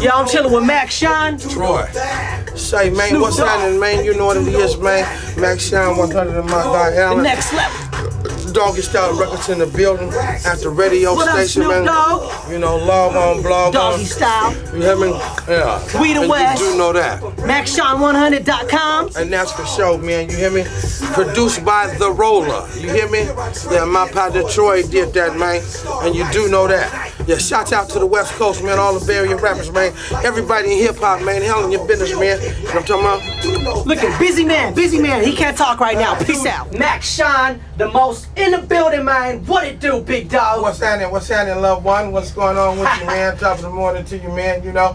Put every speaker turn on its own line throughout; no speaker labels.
Yeah, I'm chilling with MacShawn.
Troy. Say, man, what's happening, man? You know what it is, man. MacShawn 100 and my guy Allen.
The next level.
Doggy Style Records in the building at the radio
What
station,
up, Snoop
man.
Dogg?
You know, log on, blog
Doggy
on.
Style.
You hear me? Yeah.
We the
and
West.
You do know that.
MacShawn100.com.
And that's for sure, man. You hear me? Produced by The Roller. You hear me? Yeah, my partner Troy did that, man. And you do know that. Yeah, shouts out to the West Coast, man. All the various rappers, man. Everybody in hip hop, man. Hell in your business, man. You know what I'm talking about?
Look at busy man. He can't talk right now. Peace out. MacShawn, the most in the building, man. What it do, big dog?
What's happening, loved one? What's going on with you, man? Top of the morning to you, man. You know,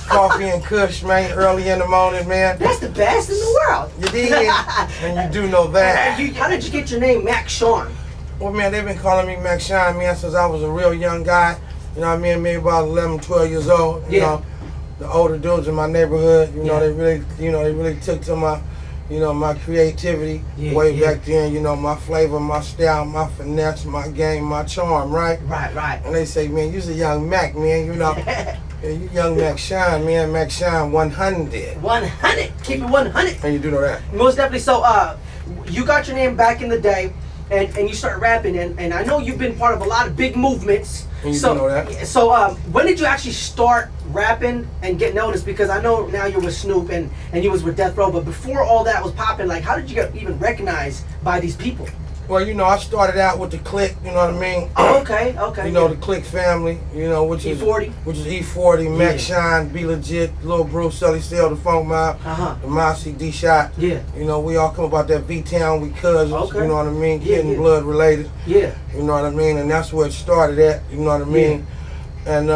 coffee and kush, man. Early in the morning, man.
That's the best in the world.
You did, and you do know that.
How did you get your name, MacShawn?
Well, man, they've been calling me MacShawn, man, since I was a real young guy. You know what I mean? Maybe about 11, 12 years old. You know, the older dudes in my neighborhood, you know, they really took to my, you know, my creativity way back then. You know, my flavor, my style, my finesse, my game, my charm, right?
Right.
And they say, man, you's a young Mac, man, you know. Yeah, you young MacShawn, man, MacShawn 100.
100. Keep it 100.
And you do know that.
Most definitely. So, you got your name back in the day. And you start rapping, and I know you've been part of a lot of big movements.
And you do know that.
So when did you actually start rapping and get noticed? Because I know now you're with Snoop and you was with Death Row, but before all that was popping, like how did you get even recognized by these people?
Well, you know, I started out with the Click, you know what I mean?
Oh, okay.
You know, the Click family, you know, which is E40, MacShawn, Be Legit, Lil Bruce, Sully Still, the Funk Mob, the Mossy, D-Shot.
Yeah.
You know, we all come about that V-Town, we cousins, you know what I mean? Getting blood related.
Yeah.
You know what I mean? And that's where it started at, you know what I mean? And,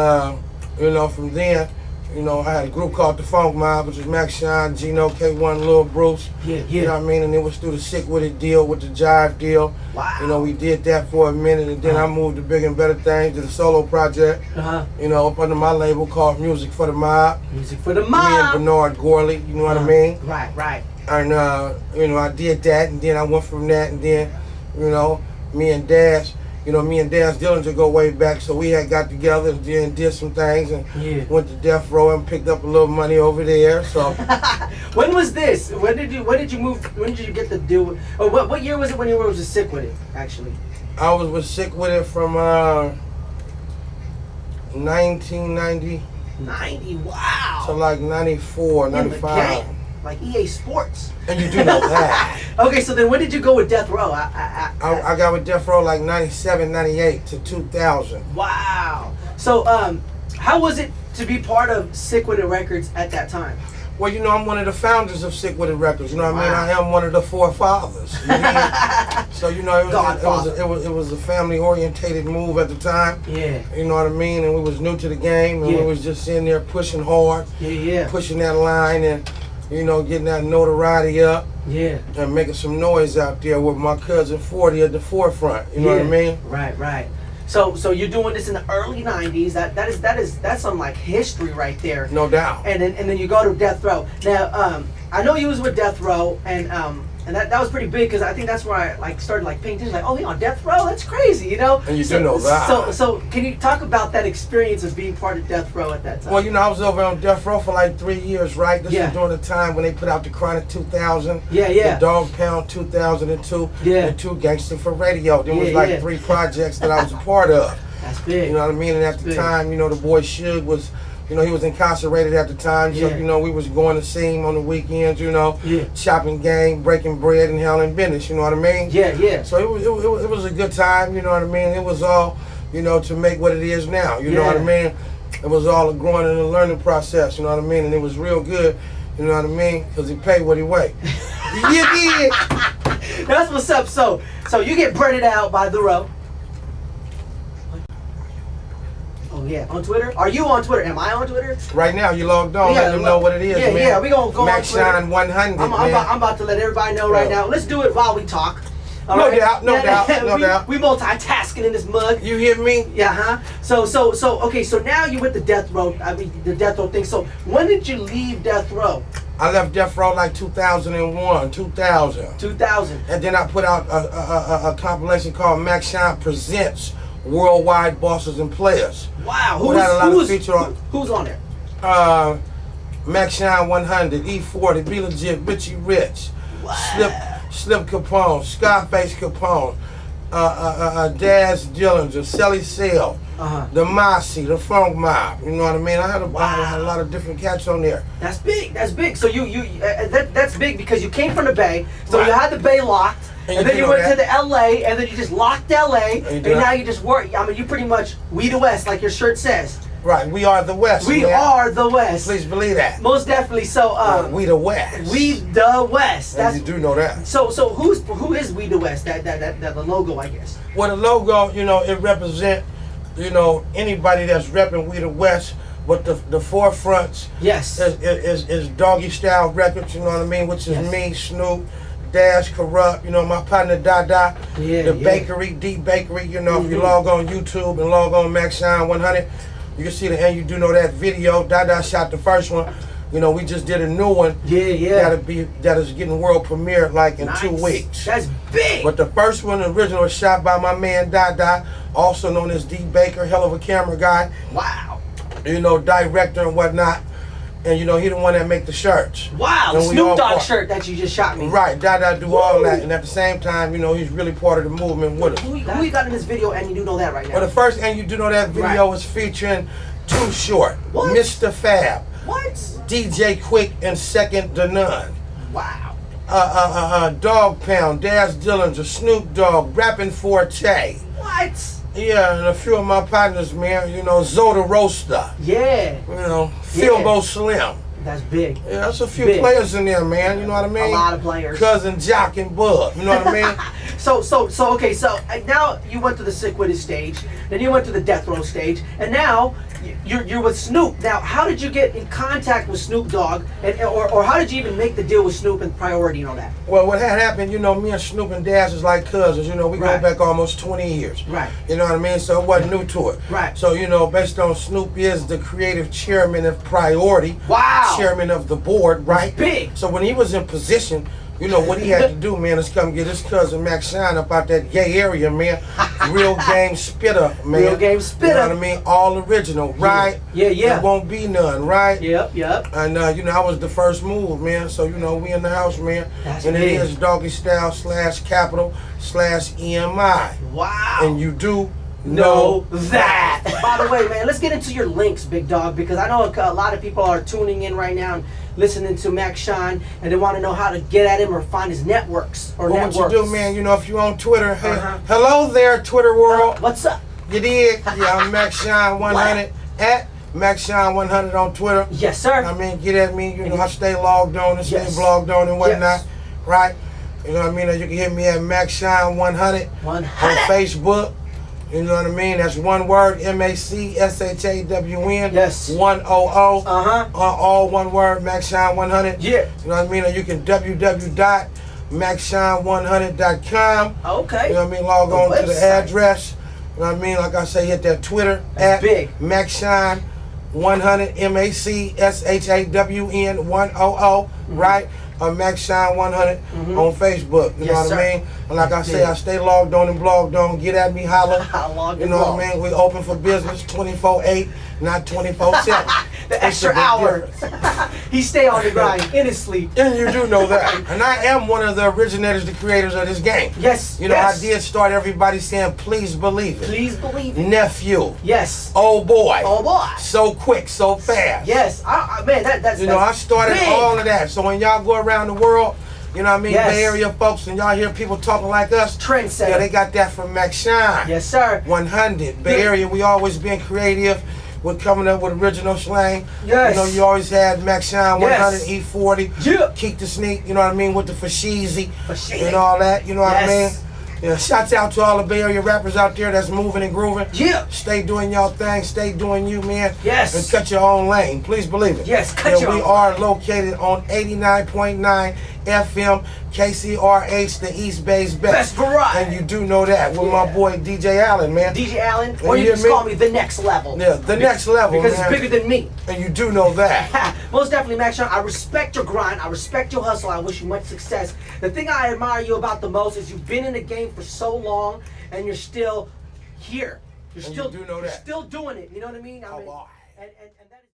you know, from then, you know, I had a group called the Funk Mob, which is MacShawn, Gino, K1, Lil Bruce. You know what I mean? And it was through the Sick Wid It deal with the Jive deal.
Wow.
You know, we did that for a minute, and then I moved to Bigger and Better Things, to the solo project. You know, up under my label called Music for the Mob.
Music for the Mob.
Me and Bernard Gorley, you know what I mean?
Right.
And, you know, I did that, and then I went from that, and then, you know, me and Dash Dillinger go way back, so we had got together and then did some things and went to Death Row and picked up a little money over there. So
when was this? When did you move? When did you get the deal with, or what year was it when you were Sick Wid It, actually?
I was with Sick Wid It from 1990.
90, wow.
So like 94, 95.
Like EA Sports.
And you do know that.
Okay, so then when did you go with Death Row?
I got with Death Row like 97, 98 to 2000.
Wow. So how was it to be part of Sick Wid It Records at that time?
Well, you know, I'm one of the founders of Sick Wid It Records. You know what I mean? I am one of the forefathers. So, you know, it was a family-orientated move at the time. Yeah. You know what I mean? And we was new to the game, and we was just sitting there pushing hard. Pushing that line and, you know, getting that notoriety up. And making some noise out there with my cousin 40 at the forefront. You know what I mean?
Right. So you're doing this in the early 90s. That's some like history right there.
No doubt.
And then you go to Death Row. Now I know you was with Death Row, and that was pretty big because I think that's where I like started like paying attention. Like, oh, you on Death Row? That's crazy, you know.
And you do know that.
So can you talk about that experience of being part of Death Row at that time?
Well, you know, I was over on Death Row for like 3 years, right? This was during the time when they put out the Chronic 2000, the Dog Pound 2002, and 2 Gangster for Radio. There was like 3 projects that I was a part of.
That's big.
You know what I mean? And at the time, you know, the boy Suge was, you know, he was incarcerated at the time, so, you know, we was going to see him on the weekends, you know, chopping game, breaking bread, and handling business, you know what I mean? So it was a good time, you know what I mean? It was all, you know, to make what it is now, you know what I mean? It was all a growing and a learning process, you know what I mean? And it was real good, you know what I mean? Because he paid what he weighed.
That's what's up. So you get breaded out by The Row. Oh yeah, on Twitter? Are you on Twitter? Am I on Twitter?
Right now, you logged on. Let them know what it is, man.
Yeah, we gonna go on Twitter.
MacShawn 100,
I'm about to let everybody know right now. Let's do it while we talk.
No doubt.
We multitasking in this mug.
You hear me?
Yeah, So okay, so now you're with the Death Row. I mean, the Death Row thing. So when did you leave Death Row?
I left Death Row like 2001, 2000.
2000.
And then I put out a compilation called MacShawn Presents Worldwide Bosses and Players.
Wow,
who's on there? MacShawn 100, E40, Be Legit, Richie Rich, Slip Capone, Scarface Capone, Daz Dillinger, Sally Sale, the Mossy, the Funk Mob. You know what I mean? I had a lot of different cats on there.
That's big. That's big. So that's big because you came from the Bay. So you had the Bay locked, and then you went to the LA, and then you just locked LA, and now you just work. I mean, you pretty much we the West, like your shirt says.
Right, we are the West.
We are the West.
Please believe that.
Most definitely. So,
we the West.
We the West.
That's, you do know that.
So who is we the West? That the logo, I guess.
Well, the logo, you know, it represent, you know, anybody that's repping we the West. But the forefronts,
yes,
is Doggy Style Records. You know what I mean? Which is me, Snoop, Dash, Corrupt, you know, my partner Dada, the Bakery, Deep Bakery. You know, if you log on YouTube and log on MacShawn 100. You can see and you do know that video. Dada shot the first one. You know, we just did a new one. That is getting world premiere like in 2 weeks.
That's big.
But the first one, the original, was shot by my man Dada, also known as D Baker, hell of a camera guy.
Wow.
You know, director and whatnot. And you know, he the one that make the shirts.
Wow, the Snoop Dogg shirt that you just shot me.
Right, Dada do all that, and at the same time, you know, he's really part of the movement with us.
Who you got in this video, and you do know that right now?
Well, the first And You Do Know That video is featuring Too Short, Mr. Fab, DJ Quick, and Second to None.
Wow.
Dog Pound, Daz Dillinger, Snoop Dogg, Rapping Forte.
What?
Yeah, and a few of my partners, man, you know, Zoda Roaster.
Yeah.
You know, Philbo Slim.
That's big.
Yeah, that's a few players in there, man. You know what I mean?
A lot of players.
Cousin Jock and Bug. You know what I mean?
So okay. So now you went to the Sick Wid It stage, then you went to the Death Row stage, and now you're with Snoop. Now, how did you get in contact with Snoop Dogg, or how did you even make the deal with Snoop and Priority and all that?
Well, what had happened, you know, me and Snoop and Daz is like cousins. You know, we go back almost 20 years.
Right.
You know what I mean? So it wasn't new to it.
Right.
So, you know, based on Snoop is the creative chairman of Priority.
Wow.
Chairman of the board, right?
That's big.
So when he was in position, you know, what he had to do, man, is come get his cousin MacShawn up out that gay area, man. Real game spitter, man.
Real game spitter.
You know what I mean? All original, right?
Yeah.
There won't be none, right?
Yep.
And, you know, I was the first move, man. So, you know, we in the house, man.
That's
and
big.
It is Doggy Style /capital/EMI.
Wow.
And you do know that.
By the way, man, let's get into your links, big dog, because I know a lot of people are tuning in right now and listening to MacShawn, and they want to know how to get at him or find his networks or networks.
What you do, man, you know, if you're on Twitter, hey, hello there, Twitter world.
What's up?
You dig? Yeah, I'm MacShawn 100 at MacShawn 100 on Twitter.
Yes, sir.
I mean, get at me. You know, I stay logged on and stay blogged on and whatnot, right? You know what I mean? You can hit me at MacShawn 100 on Facebook. You know what I mean? That's one word, MacShawn.
Yes.
100. All one word, MacShawn 100.
Yeah.
You know what I mean? Or you can www.MacShawn100.com.
Okay.
You know what I mean? Log on to the address. You know what I mean? Like I say, hit that Twitter at MacShawn 100, MacShawn 100, right? Or MacShawn 100 on Facebook. You know what I mean? And like I say, I stay logged on and blogged on. Get at me, holler. You know what I mean? We open for business 24/8, not 24/7.
The extra hour. He stay on the grind in his sleep.
And you do know that. And I am one of the originators, the creators of this game.
Yes.
You know, I did start everybody saying, please believe it.
Please believe it.
Nephew.
Yes.
Oh boy.
Oh boy.
So quick, so fast.
Yes. Man, that's
you know, I started all of that. So when y'all go around the world, you know what I mean? Bay Area folks, and y'all hear people talking like us.
Trendsetter.
Yeah, they got that from MacShawn.
Yes, sir.
100. Bay Area, we always been creative. We're coming up with original slang.
Yes.
You know, you always had MacShawn 100, E40.
Yeah.
Keep the sneak, you know what I mean, with the fashizi and all that, you know what I mean? You know, shouts out to all the Bay Area rappers out there that's moving and grooving.
Yeah.
Stay doing y'all thing. Stay doing you, man.
Yes.
And cut your own lane. Please believe it.
Yes, cut your own lane.
We are located on 89.9 FM KCRH, the East Bay's best.
Variety.
And you do know that with my boy DJ Allen, man.
DJ Allen, or you just call me the next level.
Yeah, the next level,
because it's bigger than me.
And you do know that.
Most definitely, MacShawn. I respect your grind. I respect your hustle. I wish you much success. The thing I admire you about the most is you've been in the game for so long, and you're still here. You're still doing it. You know what I mean?
And